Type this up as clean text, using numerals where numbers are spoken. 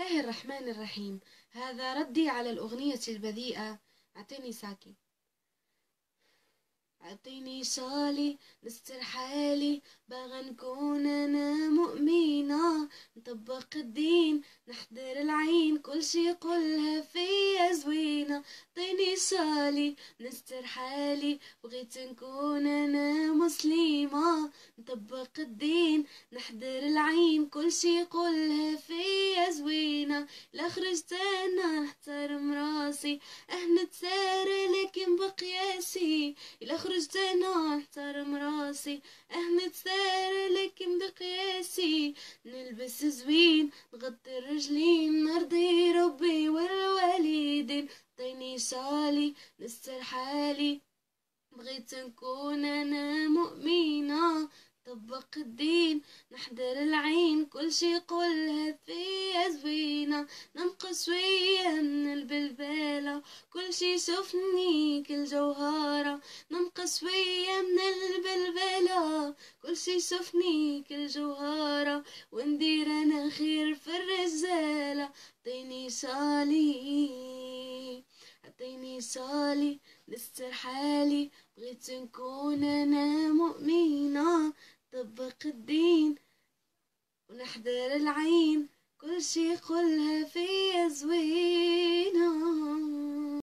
الله الرحمن الرحيم. هذا ردي على الأغنية البذيئة أعطيني ساكي. أعطيني شالي نستر حالي، بغى نكون أنا مؤمنة، نطبق الدين نحضر العين، كل شي قولها فيا زوينة. أعطيني شالي نستر حالي، بغيت نكون أنا مسلمة، نطبق الدين نحضر العين، كل شي قولها فيا زوينة. لا خرجت أنا نحترم راسي، نتسار لكن بقياسي، إلا خرجت أنا نحترم راسي، نتسار لكن بقياسي، نلبس زوين نغطي الرجلين، نرضي ربي والوالدين. عطيني شالي نستر حالي، بغيت نكون أنا مؤمنة، طبق الدين نحضر العين، كل شي قولها فيا زوينة، ننقص شوية من البلبلة، كل شي شوفني كل جوهرة، ننقص شوية من البلبلة، كل شي شوفني كل جوهرة، وندير أنا خير في الرجالة. عطيني شالي عطيني شالي نستر حالي، بغيت نكون أنا مؤمنة، طبق الدين ونحضر العين، كل شي قولها فيا زوين.